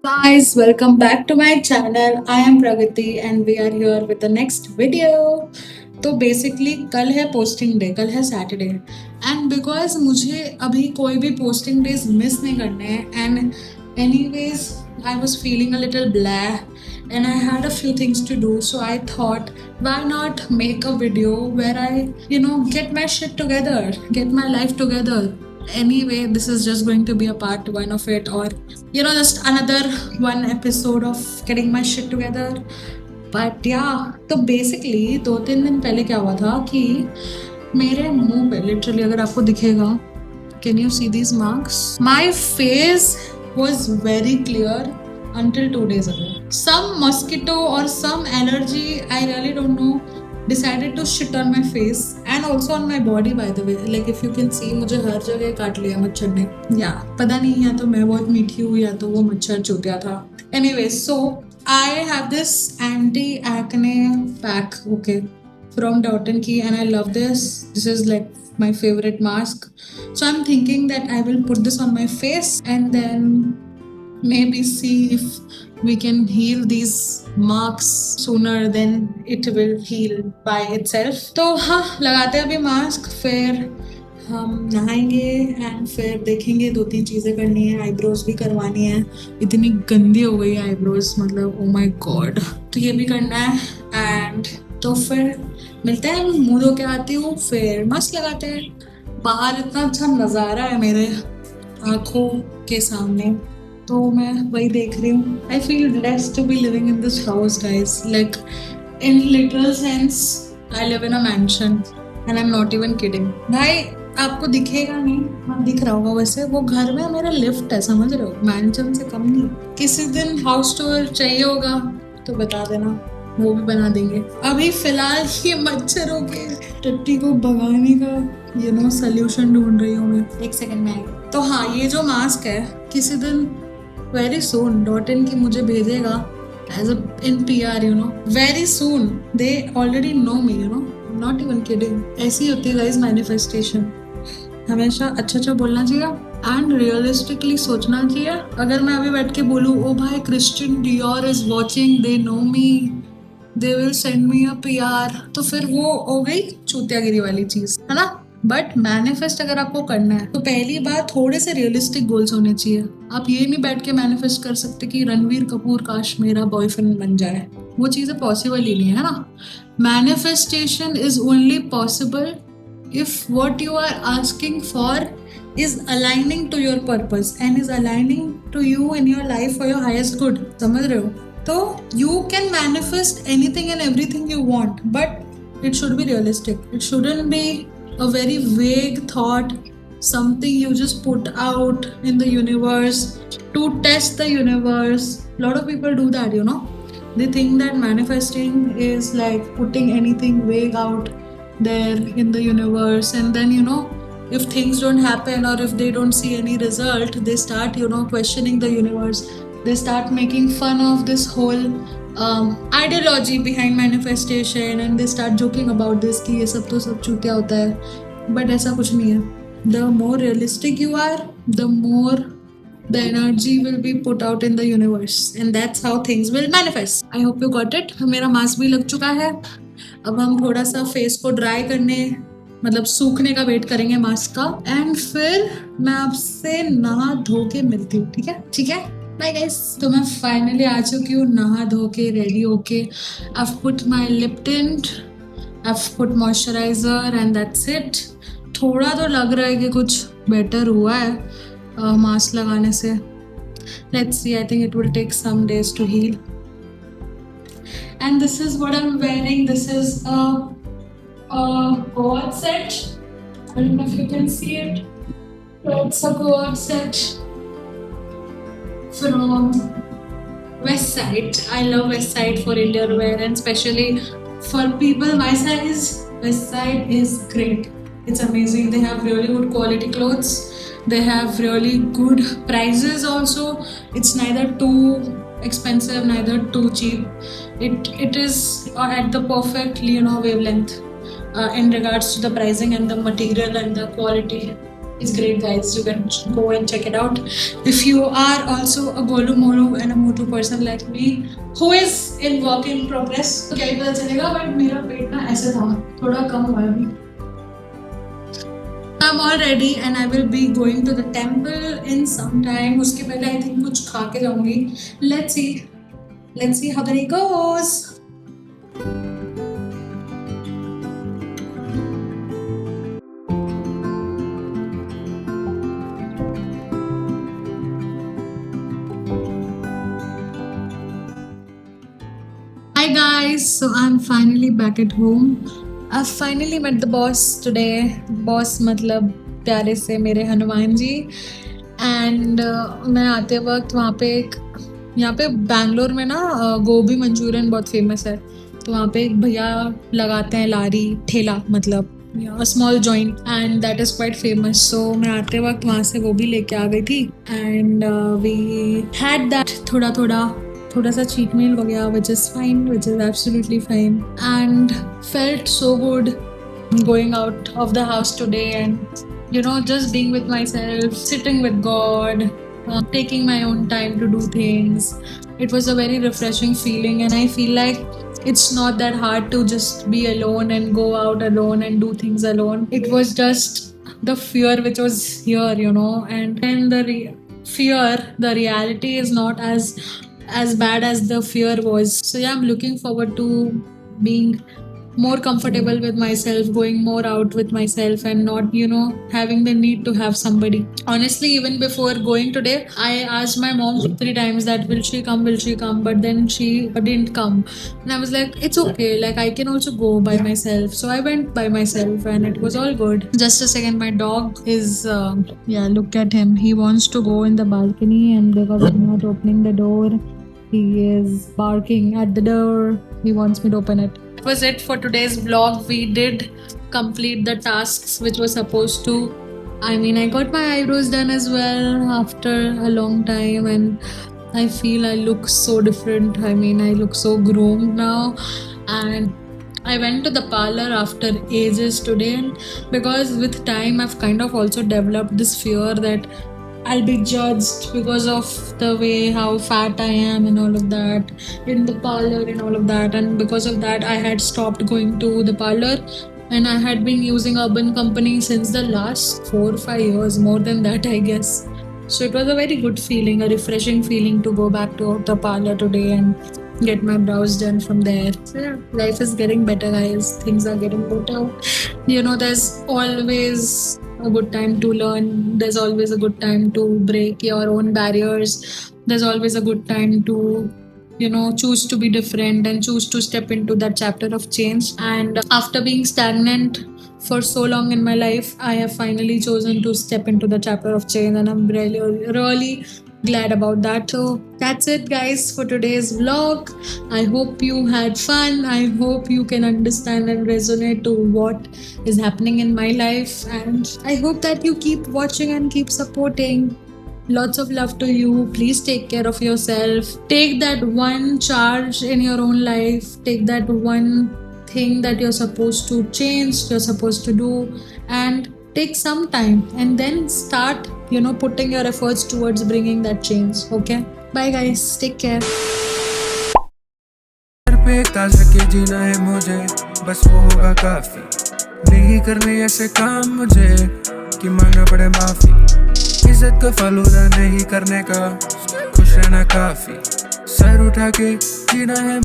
Guys, welcome back to my channel. I am Pragati and we are here with the next video. तो basically कल है posting day, कल है Saturday and because मुझे अभी कोई भी पोस्टिंग डेज मिस नहीं करने हैं and anyways I was feeling a little black and I had a few things to do, so I thought, why not make a video where I get my shit together, get my life together. Anyway, this is just going to be a part one of it, or just another one episode of getting my shit together. But yeah, तो basically 2-3 दिन पहले क्या हुआ था कि मेरे मुंह पे लिटरली अगर आपको दिखेगा, can you see these marks, my face was very clear until 2 days ago. Some mosquito or some allergy, I really don't know, decided to shit on my face and also on my body, by the way. Like if you can see, मुझे हर जगह काट लिया मच्छर ने. या पता नहीं, या तो मैं बहुत मीठी हूँ या तो वो मच्छर चूतिया था. Anyway, so I have this anti-acne pack, okay, from Dot & Key, and I love this. This is like my favorite mask. So I'm thinking that I will put this on my face and then maybe see if we can heal these marks sooner than it will heal by itself. तो हाँ, लगाते हैं अभी mask, फिर हम नहाएंगे and फिर देखेंगे 2-3 चीज़ें करनी है. आईब्रोज भी करवानी है, इतनी गंदी हो गई है आईब्रोज, मतलब ओ माय गॉड. तो ये भी करना है एंड तो फिर मिलते हैं. मुँह धो के आती हूँ, फिर मस्त लगाते हैं. बाहर इतना अच्छा नज़ारा है मेरे आँखों के सामने, तो मैं वही देख रही हूँ. I feel blessed to be living in this house guys. Like in literal sense I live in a mansion and I am not even kidding. भाई आपको दिखेगा नहीं, हाँ दिख रहा होगा वैसे, वो घर में मेरा लिफ्ट है, समझ रहे हो, मैंशन से कम नहीं. किसी दिन हाउस टूर चाहिए होगा तो बता देना, वो भी बना देंगे. अभी फिलहाल ये मच्छरों के टट्टी को भगाने का सोल्यूशन ढूंढ रही हूँ मैं. एक सेकंड में आई. तो हाँ, ये जो मास्क है किसी दिन वेरी सून Dot & Key मुझे भेजेगा as in PR, very soon. They already know me, not even kidding. ऐसी होती है गाइस मैनिफेस्टेशन. हमेशा अच्छा बोलना चाहिए एंड रियलिस्टिकली सोचना चाहिए. अगर मैं अभी बैठ के बोलूँ, ओ भाई Christian Dior is watching, they know me, they will send me a PR, तो फिर वो हो गई चूतियागिरी वाली चीज, है ना. बट मैनिफेस्ट अगर आपको करना है तो पहली बार थोड़े से रियलिस्टिक गोल्स होने चाहिए. आप ये नहीं बैठ के मैनिफेस्ट कर सकते कि रणवीर कपूर काश मेरा बॉयफ्रेंड बन जाए. वो चीज़ें पॉसिबल ही नहीं है ना. Manifestation is only possible if what you are asking for is aligning to your purpose and is aligning to you in your life for your highest good. समझ रहे हो? तो you can manifest anything and everything you want, but it should be realistic. It shouldn't be a very vague thought, something you just put out in the universe to test the universe. A lot of people do that, They think that manifesting is like putting anything vague out there in the universe, and then if things don't happen or if they don't see any result, they start questioning the universe. They start making fun of this whole ideology behind manifestation and they start joking about this कि ये सब तो सब चूतिया होता है. But ऐसा कुछ नहीं है. The more realistic you are, the more the energy will be put out in the universe and that's how things will manifest. I hope you got it. मेरा मास्क भी लग चुका है. अब हम थोड़ा सा फेस को ड्राई करने, मतलब सूखने का वेट करेंगे मास्क का, एंड फिर मैं आपसे नहा धो के मिलती हूँ. ठीक है बाय गाइस. तो मैं फाइनली आ चुकी हूँ नहा धो के, रेडी होके. I've put my lip tint, I've put moisturizer and that's it. थोड़ा तो लग रहा है कि कुछ बेटर हुआ है मास्क लगाने से. Let's see, I think it will take some days to heal. And this is what I'm wearing. This is a cord set. I don't know if you can see it. It's a cord set from West Side. I love West Side for Indian wear and especially for people my size. West Side is great. It's amazing. They have really good quality clothes. They have really good prices also. It's neither too expensive, neither too cheap. It is at the perfect wavelength in regards to the pricing and the material and the quality. It's great, guys. You can go and check it out. If you are also a Golu Molu and a Motu person like me, who is in work in progress, तो क्या ही पता चलेगा, but मेरा पेट ना ऐसे था, थोड़ा कम हुआ है अभी. I'm all ready and I will be going to the temple in some time. उसके पहले I think कुछ खा के जाऊंगी. Let's see how the day goes. Hi guys, so I'm finally back at home. I've finally met the boss today. Boss मतलब प्यारे से मेरे हनुमान जी. And मैं आते वक्त वहाँ पे यहाँ पे बैंगलोर में ना गोभी मंचूरियन बहुत फेमस है. तो वहाँ पे एक भैया लगाते हैं लारी ठेला मतलब a small joint and that is quite famous. So मैं आते वक्त वहाँ से वो भी लेके आ गई थी and we had that थोड़ा सा cheat meal हो गया, which is fine, which is absolutely fine, and felt so good going out of the house today and just being with myself, sitting with God, taking my own time to do things. It was a very refreshing feeling and I feel like it's not that hard to just be alone and go out alone and do things alone. It was just the fear which was here, and then the reality is not as bad as the fear was. So yeah, I'm looking forward to being more comfortable with myself, going more out with myself and not having the need to have somebody. Honestly, even before going today, I asked my mom 3 times that will she come, but then she didn't come and I was like, it's okay, like I can also go by myself. So I went by myself and it was all good. Just a second, my dog is look at him, he wants to go in the balcony and because I'm not opening the door, he is barking at the door. He wants me to open it. That was it for today's vlog. We did complete the tasks which were supposed to. I mean, I got my eyebrows done as well after a long time and I feel I look so different. I mean, I look so groomed now. And I went to the parlor after ages today because with time I've kind of also developed this fear that I'll be judged because of the way how fat I am and all of that in the parlor and all of that, and because of that I had stopped going to the parlor and I had been using Urban Company since the last 4 or 5 years, more than that I guess. So it was a very good feeling, a refreshing feeling to go back to the parlor today and get my brows done from there. So yeah, life is getting better, guys. Things are getting better. There's always a good time to learn. There's always a good time to break your own barriers. There's always a good time to choose to be different and choose to step into that chapter of change. And after being stagnant for so long in my life, I have finally chosen to step into the chapter of change and I'm really glad about that. So that's it, guys, for today's vlog. I hope you had fun. I hope you can understand and resonate to what is happening in my life, and I hope that you keep watching and keep supporting. Lots of love to you. Please take care of yourself. Take that one charge in your own life. Take that one thing that you're supposed to change, you're supposed to do, and take some time and then start putting your efforts towards bringing that change. Okay, bye guys, take care. पे ताज़ा जीना है मुझे, बस वो होगा काफी. नहीं करने ऐसे काम मुझे कि मांगना पड़े माफी. इज्जत को फालूदा नहीं करने का, खुश रहना काफी. सर उठा के जीना है.